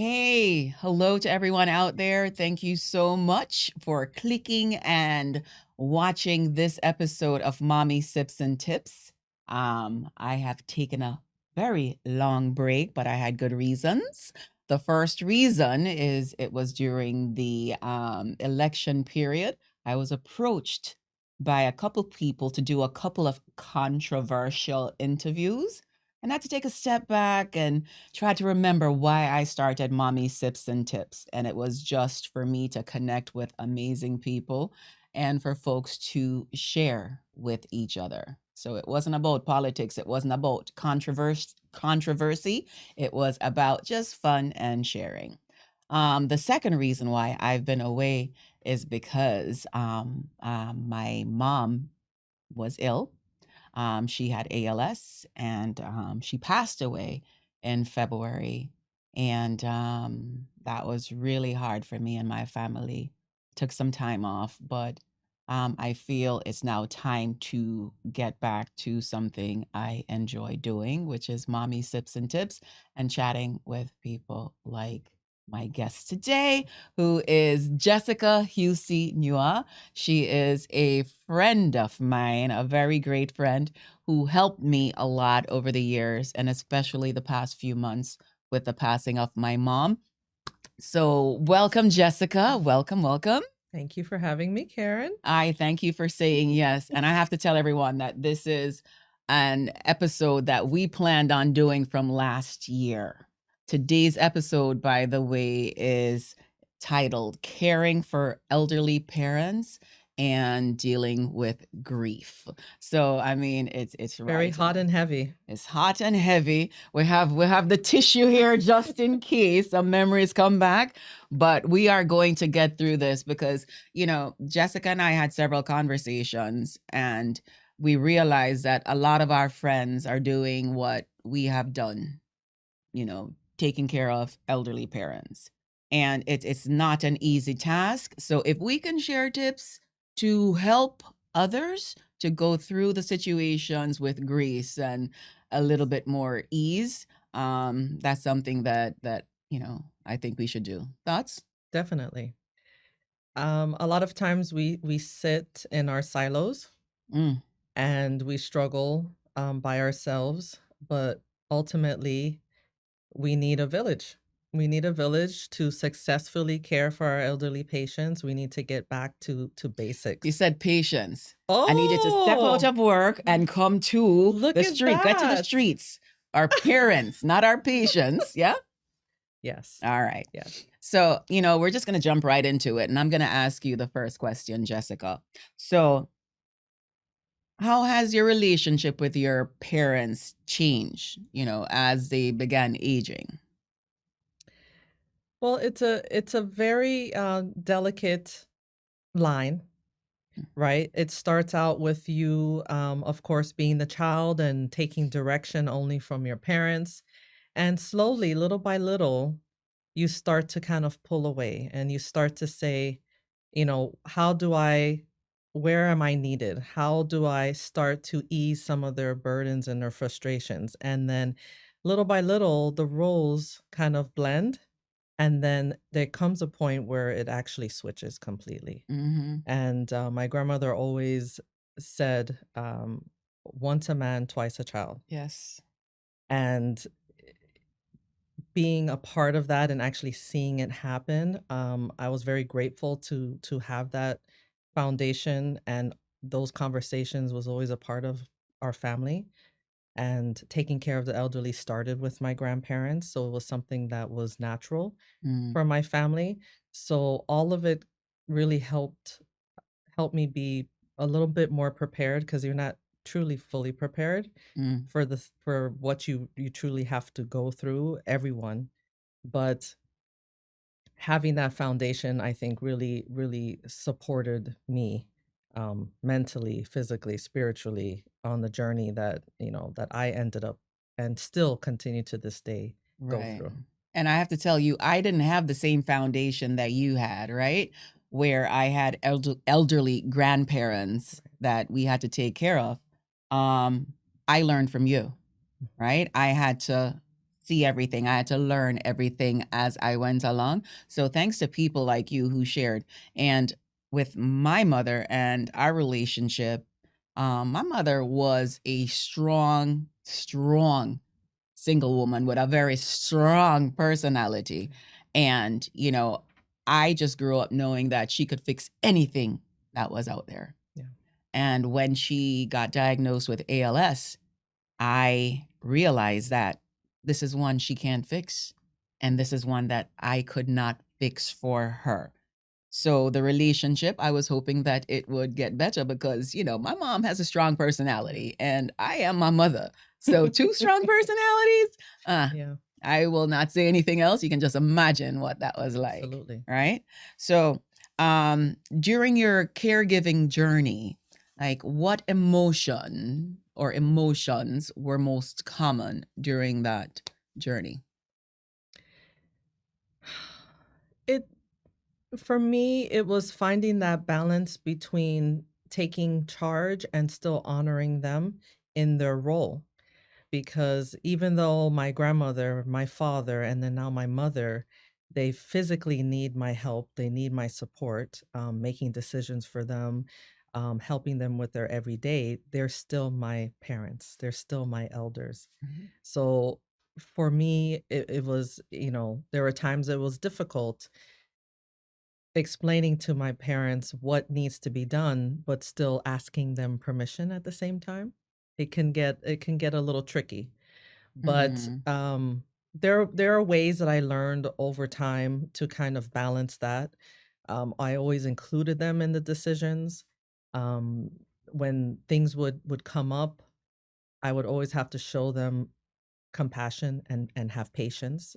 Hey, hello to everyone out there. Thank you so much for clicking and watching this episode of Mommy Sips and Tips. I have taken a very long break, but I had good reasons. The first reason is it was during the election period. I was approached by a couple people to do a couple of controversial interviews. And I had to take a step back and try to remember why I started Mommy Sips and Tips. And it was just for me to connect with amazing people and for folks to share with each other. So it wasn't about politics, it wasn't about controversy. It was about just fun and sharing. The second reason why I've been away is because my mom was ill. She had ALS and she passed away in February. And that was really hard for me and my family. Took some time off, but I feel it's now time to get back to something I enjoy doing, which is Mommy Sips and Tips and chatting with people like my guest today, who is Jessica Hucey-Nua. She is a friend of mine, a very great friend who helped me a lot over the years, and especially the past few months with the passing of my mom. So, welcome, Jessica. Welcome, welcome. Thank you for having me, Karen. I thank you for saying yes. And I have to tell everyone that this is an episode that we planned on doing from last year. Today's episode, by the way, is titled Caring for Elderly Parents and Dealing with Grief. So I mean it's Very right. hot and heavy. It's hot and heavy. We have the tissue here just in case some memories come back, but we are going to get through this because, Jessica and I had several conversations and we realized that a lot of our friends are doing what we have done, taking care of elderly parents. And it's not an easy task. So if we can share tips to help others to go through the situations with grace and a little bit more ease, that's something that I think we should do. Thoughts? Definitely. A lot of times we sit in our silos Mm. and we struggle by ourselves, but ultimately we need a village. We need a village to successfully care for our elderly patients. We need to get back to You basics. said patience. I needed to step out Oh, of work and come to look the at street, get to the that. streets. Our parents, not our patients. Yeah. Yes. All right. Yes. So, we're just going to jump right into it. And I'm going to ask you the first question, Jessica. So, how has your relationship with your parents changed, as they began aging? Well, it's a very delicate line, right? It starts out with you, of course, being the child and taking direction only from your parents. And slowly, little by little, you start to kind of pull away and you start to say, where am I needed? How do I start to ease some of their burdens and their frustrations? And then little by little, the roles kind of blend. And then there comes a point where it actually switches completely. Mm-hmm. And my grandmother always said, once a man, twice a child. Yes. And being a part of that and actually seeing it happen, I was very grateful to have that foundation, and those conversations was always a part of our family. And taking care of the elderly started with my grandparents, so it was something that was natural Mm. for my family. So all of it really helped me be a little bit more prepared, because you're not truly fully prepared Mm. for what you truly have to go through, everyone. But having that foundation, I think, really supported me, mentally, physically, spiritually, on the journey that I ended up and still continue to this day go Right. through. And I have to tell you, I didn't have the same foundation that you had, right? Where I had elderly grandparents that we had to take care of. I learned from you, right? I had to see everything. I had to learn everything as I went along. So thanks to people like you who shared. And with my mother and our relationship, my mother was a strong, strong single woman with a very strong personality. And, I just grew up knowing that she could fix anything that was out there. Yeah. And when she got diagnosed with ALS, I realized that this is one she can't fix. And this is one that I could not fix for her. So the relationship, I was hoping that it would get better because, my mom has a strong personality and I am my mother. So two strong personalities, Yeah. I will not say anything else. You can just imagine what that was like. Absolutely. Right? So, during your caregiving journey, like what emotion or emotions were most common during that journey? It For me, it was finding that balance between taking charge and still honoring them in their role. Because even though my grandmother, my father, and then now my mother, they physically need my help, they need my support, making decisions for them, helping them with their everyday, they're still my parents, they're still my elders. Mhm. So for me, it was, there were times it was difficult explaining to my parents what needs to be done, but still asking them permission at the same time. It can get a little tricky. But, Mhm. there are ways that I learned over time to kind of balance that. I always included them in the decisions. Um, when things would come up, I would always have to show them compassion and have patience.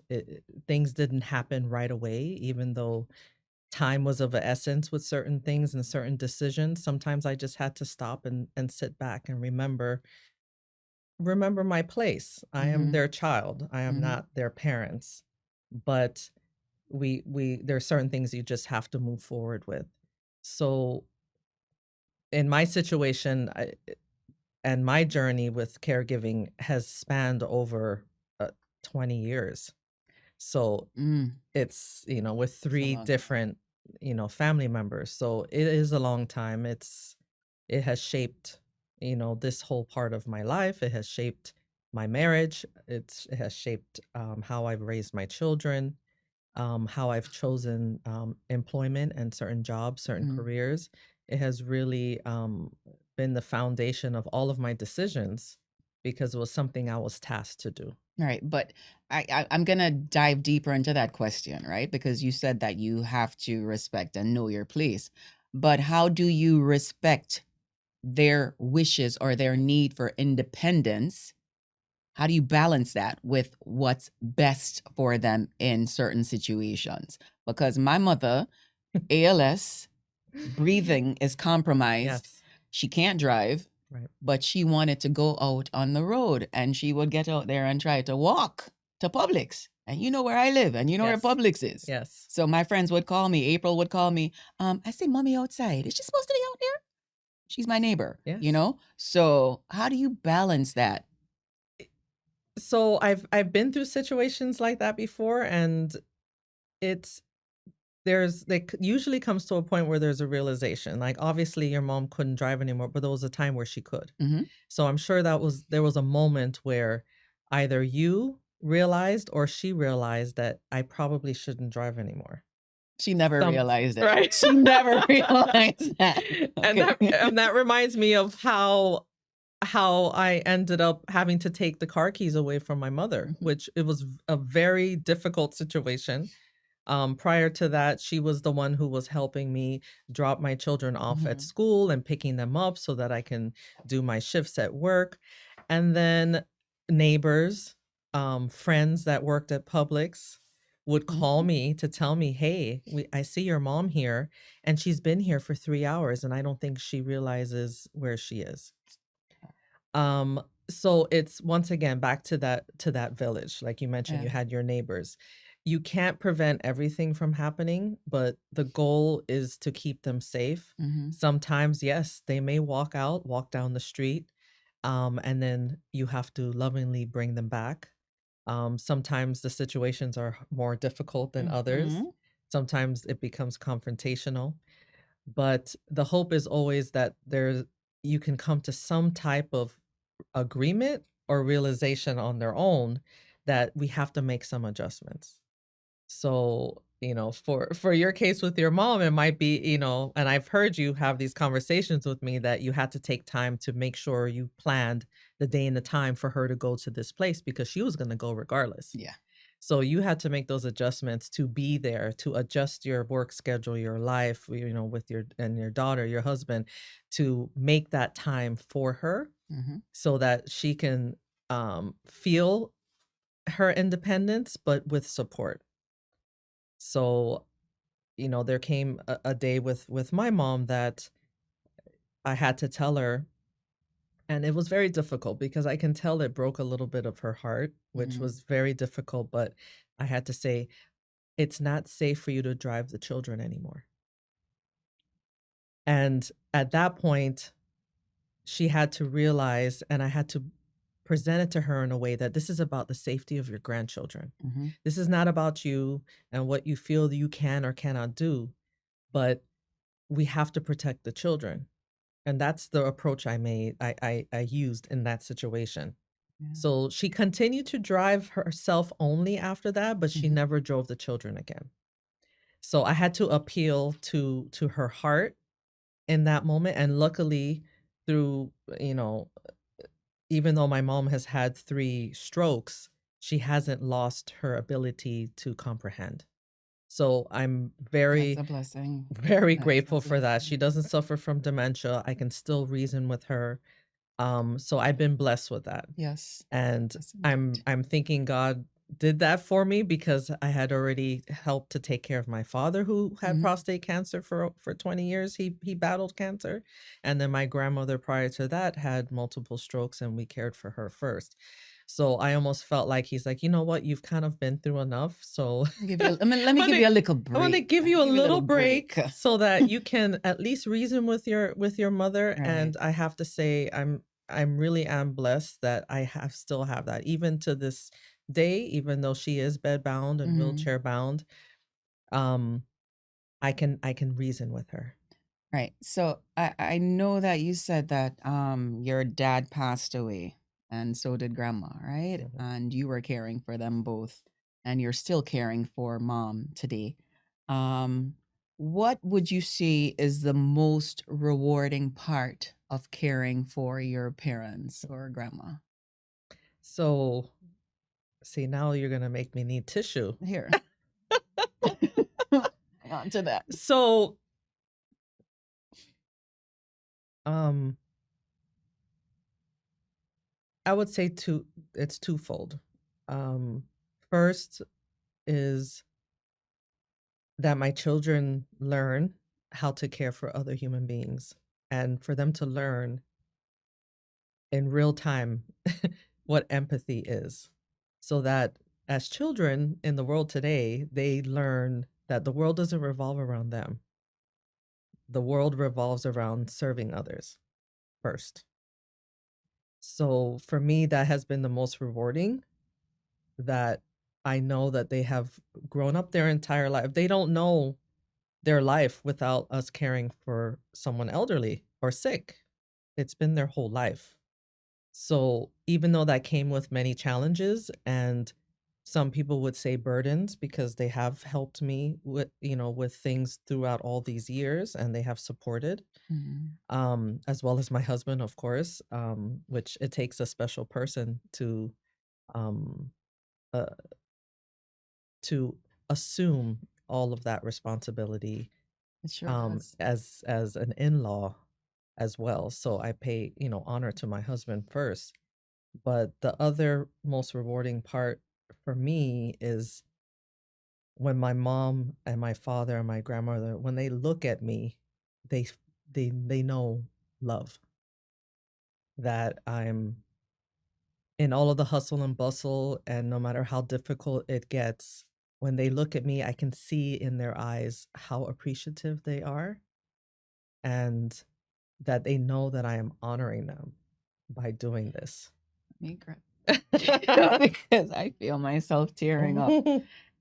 Things didn't happen right away, even though time was of a essence with certain things and certain decisions. Sometimes I just had to stop and sit back and remember my place. I am Mhm. their child. I am Mhm. not their parents. But we there are certain things you just have to move forward with. So in my situation, and my journey with caregiving has spanned over 20 years. So Mm. it's, with It's a three long time. different, family members. So it is a long time. It has shaped, this whole part of my life. It has shaped my marriage. It has shaped how I've raised my children, how I've chosen employment and certain jobs, certain Mhm. careers. It has really been the foundation of all of my decisions because it was something I was tasked to do. Right, but I'm gonna dive deeper into that question, right? Because you said that you have to respect and know your place. But how do you respect their wishes or their need for independence? How do you balance that with what's best for them in certain situations? Because my mother, ALS, breathing is compromised. Yes, She can't drive, right. but she wanted to go out on the road and she would get out there and try to walk to Publix. And you know where I live and you know where Yes, Publix is. yes, So my friends would call me, April would call me, I see mommy outside. Is she supposed to be out there? She's my neighbor, you yes. know? So how do you balance that? So I've been through situations like that before, and it's usually comes to a point where there's a realization. Like obviously your mom couldn't drive anymore, but there was a time where she could. Mhm. So I'm sure there was a moment where either you realized or she realized that I probably shouldn't drive anymore. She never Some realized it. Right. She never realized that. And Okay. that reminds me of how I ended up having to take the car keys away from my mother, Mhm. which it was a very difficult situation. Prior to that, she was the one who was helping me drop my children off at Mhm. school and picking them up so that I can do my shifts at work. And then neighbors, friends that worked at Publix would call Mhm. me to tell me, "Hey, I see your mom here, and she's been here for 3 hours, and I don't think she realizes where she is." So it's once again back to that village. Like you mentioned, Yeah. you had your neighbors. You can't prevent everything from happening, but the goal is to keep them safe. Mhm. Sometimes, yes, they may walk down the street, and then you have to lovingly bring them back. Sometimes the situations are more difficult than others. Mhm. Sometimes it becomes confrontational, but the hope is always that you can come to some type of agreement or realization on their own that we have to make some adjustments. So, for your case with your mom, it might be, and I've heard you have these conversations with me that you had to take time to make sure you planned the day and the time for her to go to this place because she was going to go regardless. Yeah. So you had to make those adjustments to be there, to adjust your work schedule, your life, with your daughter, your husband, to make that time for her Mhm. so that she can feel her independence, but with support. So, there came a day with my mom that I had to tell her, and it was very difficult because I can tell it broke a little bit of her heart, which Mhm. was very difficult. But I had to say, it's not safe for you to drive the children anymore. And at that point, she had to realize, and I had to present it to her in a way that this is about the safety of your grandchildren. Mhm. This is not about you and what you feel you can or cannot do, but we have to protect the children. And that's the approach I used in that situation. Yeah. So she continued to drive herself only after that, but she Mhm. never drove the children again. So I had to appeal to her heart in that moment, and luckily through, even though my mom has had 3 strokes, she hasn't lost her ability to comprehend. So I'm That's very, a blessing. very That is a grateful for that. She blessing. doesn't suffer from dementia. I can still reason with her. So I've been blessed with that. Yes. And Yes, I'm indeed. I'm thinking God did that for me because I had already helped to take care of my father who had Mhm. prostate cancer for 20 years. He battled cancer. And then my grandmother prior to that had multiple strokes and we cared for her first. So I almost felt like he's like, "You know what? You've kind of been through enough. So Give you, let me I'm give gonna you a little I'm gonna break. give you a Give you a little little break. break so that you can at least reason with your mother." Right. And I have to say I'm really am blessed that I have still have that even to this day, even though she is bedbound and Mhm. wheelchair bound. Um, I can reason with her. Right. So I know that you said that your dad passed away and so did grandma, right? Mhm. And you were caring for them both and you're still caring for mom today. Um what would you say is the most rewarding part of caring for your parents or grandma? So, see, now you're gonna make me need tissue. Here. On to that. So, um, I would say it's twofold. Um, First is that my children learn how to care for other human beings and for them to learn in real time what empathy is. So that as children in the world today, they learn that the world doesn't revolve around them. The world revolves around serving others first. So for me, that has been the most rewarding that I know that they have grown up their entire life. They don't know their life without us caring for someone elderly or sick. It's been their whole life. So even though that came with many challenges and some people would say burdens because they have helped me with things throughout all these years and they have supported, Mhm. as well as my husband, of course, which it takes a special person um, uh, to assume all of that responsibility, It sure does. as an in-law as well. So I pay, honor to my husband first. But the other most rewarding part for me is when my mom and my father and my grandmother, when they look at me, they they know love, that I'm in all of the hustle and bustle, and no matter how difficult it gets, when they look at me, I can see in their eyes how appreciative they are and that they know that I am honoring them by doing this. Me, great. because I feel myself tearing up.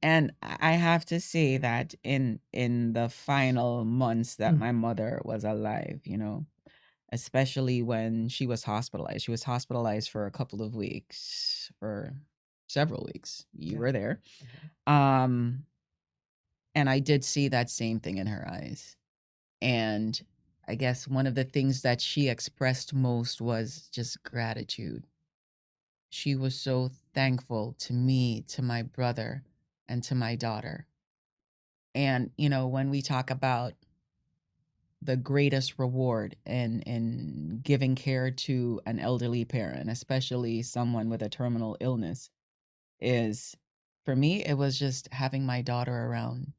And I have to say that in the final months that my mother was alive, especially when she was hospitalized. She was hospitalized for a couple of weeks, for several weeks. You Yeah. were there. Mhm. Um, and I did see that same thing in her eyes. And I guess one of the things that she expressed most was just gratitude. She was so thankful to me, to my brother, and to my daughter. And, when we talk about the greatest reward in giving care to an elderly parent, especially someone with a terminal illness, is for me, it was just having my daughter around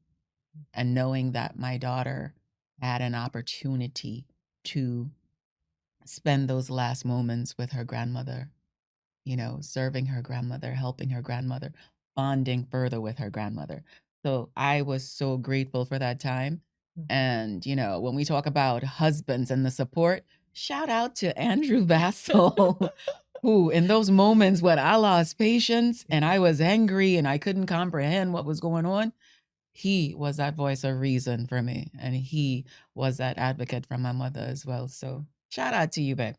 and knowing that my daughter had an opportunity to spend those last moments with her grandmother, serving her grandmother, helping her grandmother, bonding further with her grandmother. So I was so grateful for that time. Mhm. And, when we talk about husbands and the support, shout out to Andrew Vassell, who, in those moments when I lost patience and I was angry and I couldn't comprehend what was going on, he was that voice of reason for me. And he was that advocate for my mother as well. So shout out to you, babe.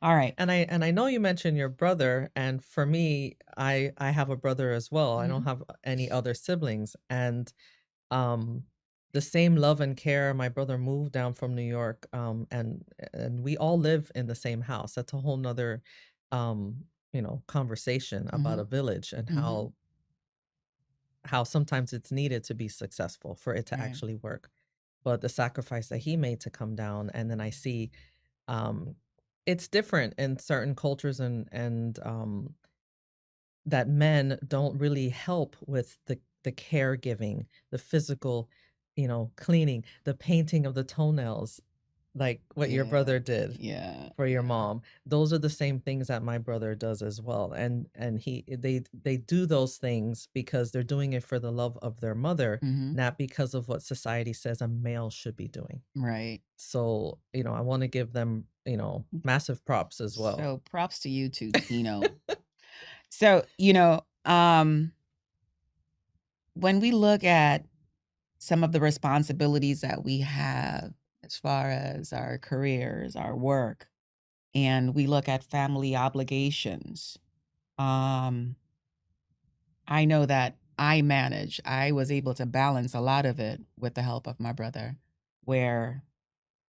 All right. And I know you mentioned your brother, and for me, I have a brother as well. I don't Mhm. have any other siblings, and um the same love and care. My brother moved down from New York, and we all live in the same house. That's a whole nother conversation about a Mhm. village and Mhm. how sometimes it's needed to be successful for it to Right. actually work. But the sacrifice that he made to come down, and then I see um it's different in certain cultures, and that men don't really help with the caregiving, the physical, cleaning, the painting of the toenails, like what your Yeah. brother did Yeah. for your Yeah. mom. Those are the same things that my brother does as well. And they do those things because they're doing it for the love of their mother, Mhm. not because of what society says a male should be doing. Right. So, I want to give them, massive props as well. So props to you too, Tino. So, when we look at some of the responsibilities that we have as far as our careers, our work, and we look at family obligations, um, I know that I was able to balance a lot of it with the help of my brother, where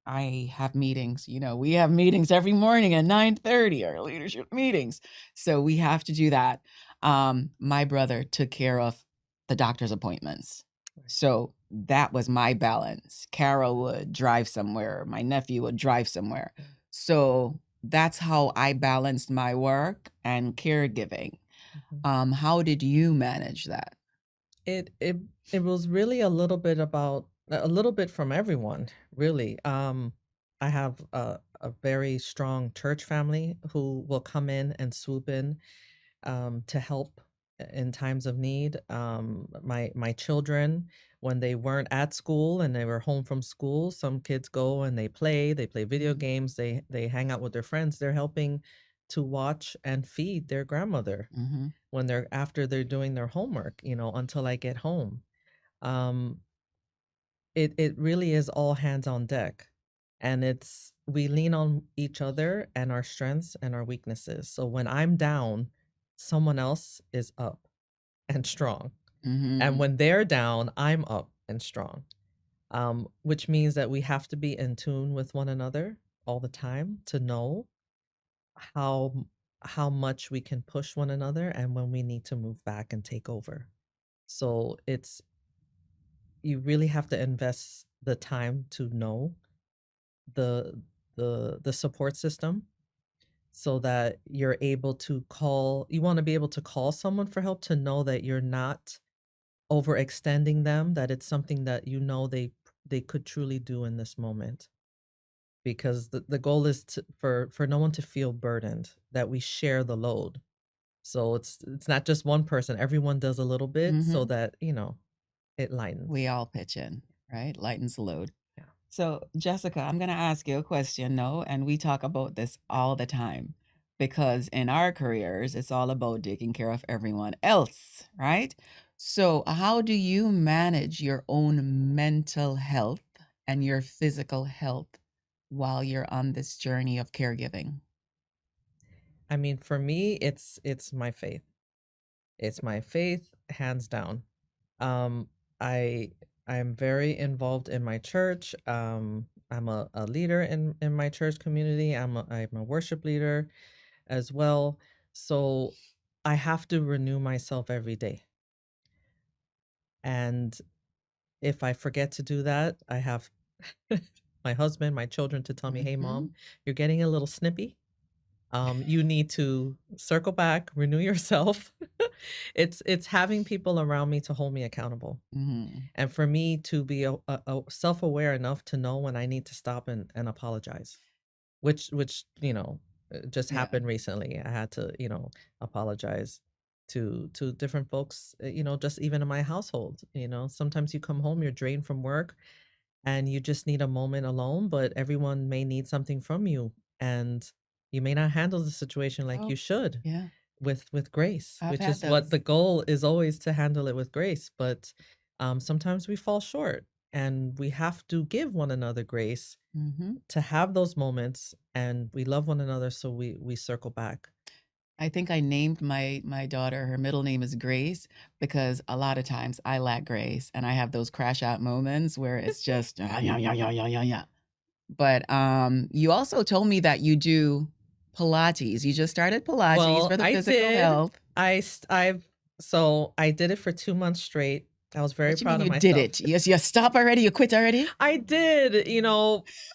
I have meetings, we have meetings every morning at 9:30, our leadership meetings. So we have to do that. My brother took care of the doctor's appointments. Right. So that was my balance. Carol would drive somewhere, my nephew would drive somewhere. So that's how I balanced my work and caregiving. Mhm. How did you manage that? It was really a little bit from everyone, really. I have a very strong church family who will come in and swoop in to help in times of need. My children, when they weren't at school and they were home from school, some kids go and they play video Mhm. games, they hang out with their friends. They're helping to watch and feed their grandmother Mhm. when they're doing their homework, until I get home. Um, it really is all hands on deck. And it's we lean on each other and our strengths and our weaknesses. So when I'm down, someone else is up and strong. And Mhm. when they're down, I'm up and strong. Which means that we have to be in tune with one another all the time to know how how much we can push one another and when we need to move back and take over. So it's you really have to invest the time to know the the support system so that you're able to call you want to be able to call someone for help to know that you're not overextending them, that it's something that they could truly do in this moment. Because the goal is for no one to feel burdened, that we share the load. So it's not just one person, everyone does a little bit so Mhm. that, it lightens. We all pitch in, right? Lightens the load. Yeah. So, Jessica, I'm going to ask you a question, no? And we talk about this all the time. because in our careers, it's all about taking care of everyone else, right? So, how do you manage your own mental health and your physical health while you're on this journey of caregiving? I mean, for me, it's my faith. It's my faith, hands down. Um, I I'm very involved in my church. I'm a leader in my church community. I'm a worship leader as well. So I have to renew myself every day. And if I forget to do that, I have my husband, my children to tell me, "Hey, mom, Mhm, you're getting a little snippy. You need to circle back, renew yourself." It's having people around me to hold me accountable. mhm. And for me to be self-aware enough to know when I need to stop and apologize, which just Yeah. happened recently. I had to apologize to different folks, just even in my household. Sometimes you come home, you're drained from work, and you just need a moment alone, but everyone may need something from you, and you may not handle the situation like Oh, you should yeah. with grace, I've which had is what the those. goal is, always to handle it with grace. But sometimes we fall short, and we have to give one another grace Mhm. to have those moments, and we love one another, so we circle back. I think I named my daughter, her middle name is Grace, because a lot of times I lack grace and I have those crash out moments where it's just, "Ah, yeah, yeah, yeah, yeah, yeah, yeah." But, you also told me that you do Pilates. You just started Pilates Well, for the I physical did. health. I did it for 2 months straight. I was very What you mean proud of you did myself. it? Yes, you stop already? You quit already? I did.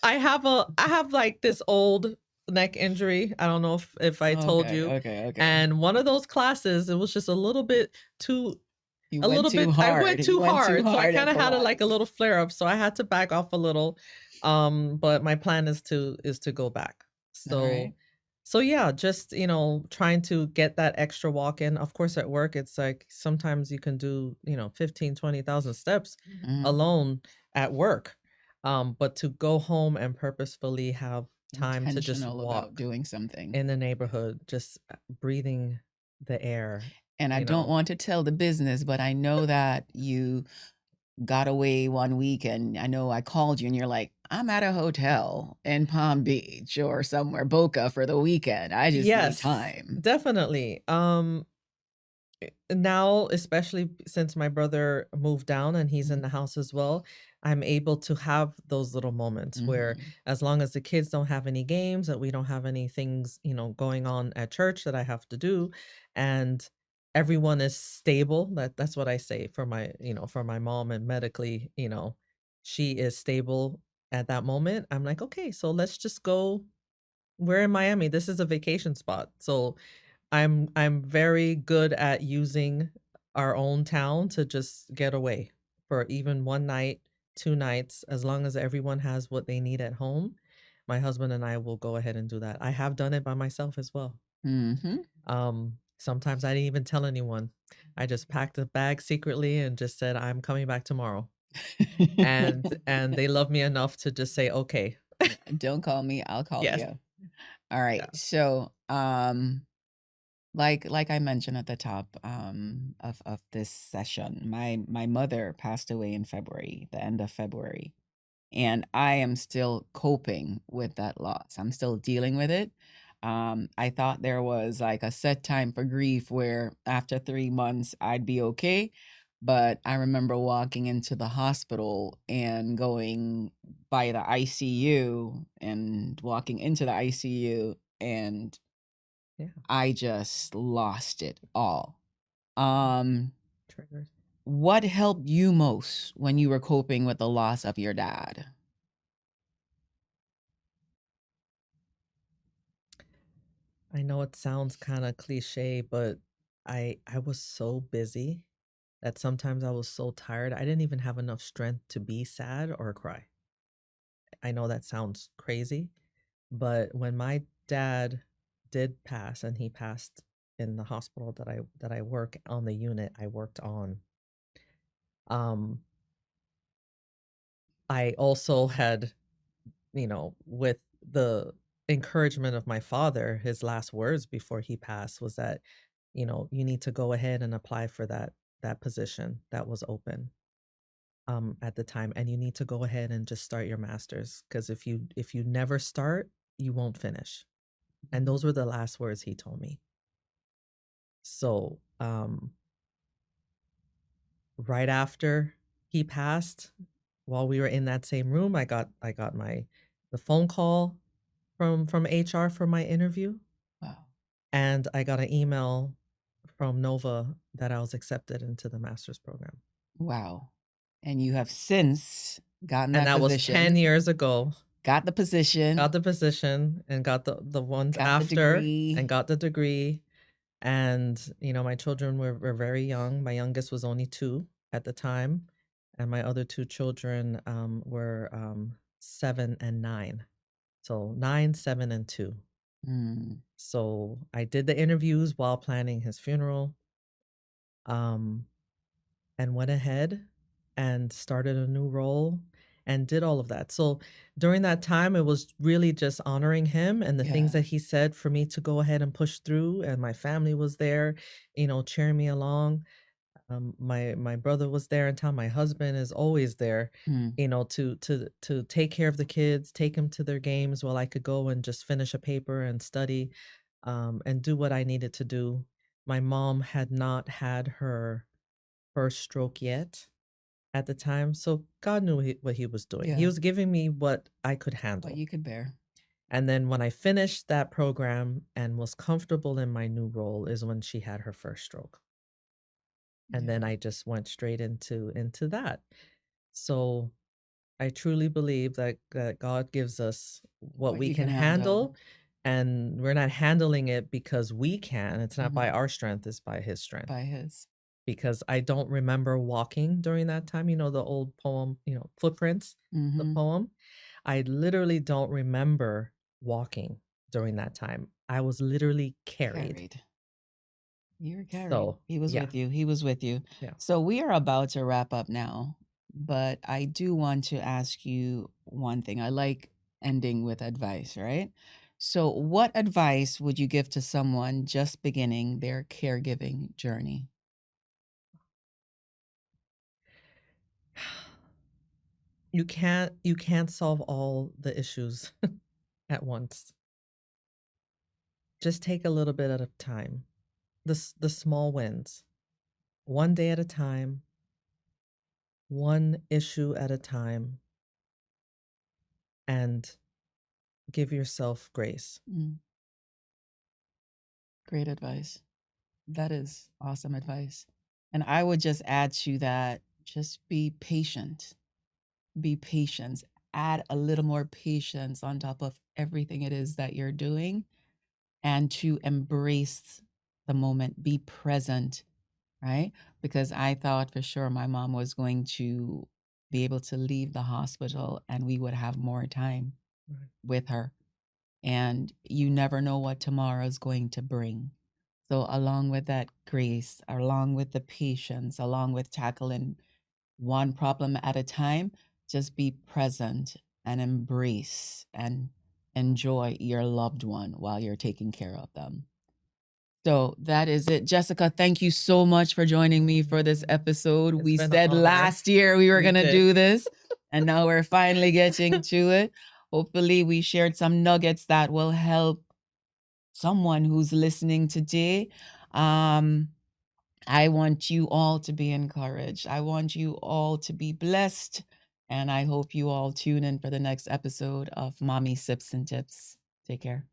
I have like this old neck injury. I don't know if I told Okay, you. okay, okay. And one of those classes, it was just too You a went little too bit I hard. went You too went too hard. So I hard at kind of had like a little Pilates. flare up. So I had to back off a little. But my plan is to go back. So Alright. so yeah, just trying to get that extra walk in. Of course, at work, it's like sometimes you can do, 15, 20,000 steps Mhm. alone at work. But to go home and purposefully have time to just Intentional about walk doing something. in the neighborhood, just breathing the air, And I you don't know. want to tell the business, but I know that you got away one week, and I know I called you and you're like, "I'm at a hotel in Palm Beach or somewhere, Boca for the weekend. I just need Yes, time." definitely. Now, especially since my brother moved down and he's in the Mhm, house as well, I'm able to have those little moments where, mhm. as long as the kids don't have any games, that we don't have any things, going on at church that I have to do, and everyone is stable. That's what I say for my mom, and medically, she is stable at that moment. I'm like, okay, so let's just go. We're in Miami. This is a vacation spot. So I'm very good at using our own town to just get away for even 1 night, 2 nights, as long as everyone has what they need at home. My husband and I will go ahead and do that. I have done it by myself as well. Mhm. Sometimes I didn't even tell anyone. I just packed a bag secretly and just said, "I'm coming back tomorrow." And they love me enough to just say, "Okay." Yeah, don't call me, I'll call Yes. you. Alright, Yeah. so, like I mentioned at the top, of this session, my mother passed away in February, the end of February. And I am still coping with that loss. I'm still dealing with it. I thought there was like a set time for grief where after 3 months I'd be okay, but I remember walking into the hospital and going by the ICU and walking into the ICU, and Yeah. I just lost it all. Um, Triggers. what helped you most when you were coping with the loss of your dad? I know it sounds kinda cliche, but I was so busy that sometimes I was so tired, I didn't even have enough strength to be sad or cry. I know that sounds crazy, but when my dad did pass, and he passed in the hospital that I work on, the unit I worked on, um, I also had, with the encouragement of my father, his last words before he passed was that, you need to go ahead and apply for that position that was open at the time, and you need to go ahead and just start your master's, because if you never start, you won't finish. And those were the last words he told me. So, right after he passed, while we were in that same room, I got the phone call from HR for my interview, Wow. and I got an email from Nova that I was accepted into the master's program. Wow. And you have since gotten And that that was 10 position, years ago. got the position, Got the position and got the ones got the after and degree. got the degree. And, my children were very young. My youngest was only 2 at the time, and my other 2 children, were, 7 and 9. So 9, 7, and 2. Mm, So I did the interviews while planning his funeral, um, and went ahead and started a new role and did all of that. So during that time, it was really just honoring him and the things yeah. that he said for me to go ahead and push through. And my family was there, cheering me along. My brother was there in town. My husband is always there, Mm, to take care of the kids, take them to their games while I could go and just finish a paper and study, and do what I needed to do. My mom had not had her first stroke yet at the time, so God knew what he was doing. He yeah. was giving me what I could What handle. you could bear. And then when I finished that program and was comfortable in my new role is when she had her first stroke. And then Yeah. I just went straight into that. So I truly believe that God gives us what What we you can can handle. handle, and we're not handling it because we can. It's not by Mhm. our strength, it's by his strength. By his. Because I don't remember walking during that time, the old poem, Footprints, the Mhm. poem. I literally don't remember walking during that time. I was literally carried. Carried. You were carried. So, He was yeah, with you. He was with you. yeah. So we are about to wrap up now, but I do want to ask you one thing. I like ending with advice, right? So what advice would you give to someone just beginning their caregiving journey? You can't solve all the issues at once. Just take a little bit at a time. The small wins. One day at a time, one issue at a time, and give yourself grace. Mm, great advice. That is awesome advice. And I would just add to that, just be patient. Be patient. Add a little more patience on top of everything it is that you're doing, and to embrace the moment, be present, right? Because I thought for sure my mom was going to be able to leave the hospital and we would have more time Right. with her. And you never know what tomorrow is going to bring. So, along with that grace, along with the patience, along with tackling one problem at a time, just be present and embrace and enjoy your loved one while you're taking care of them. So that is it. Jessica, thank you so much for joining me for this episode. It's We been an said honor. last year we were We going to did. do this, and now we're finally getting to it. Hopefully, we shared some nuggets that will help someone who's listening today. Um, I want you all to be encouraged. I want you all to be blessed. And I hope you all tune in for the next episode of Mommy Sips and Tips. Take care.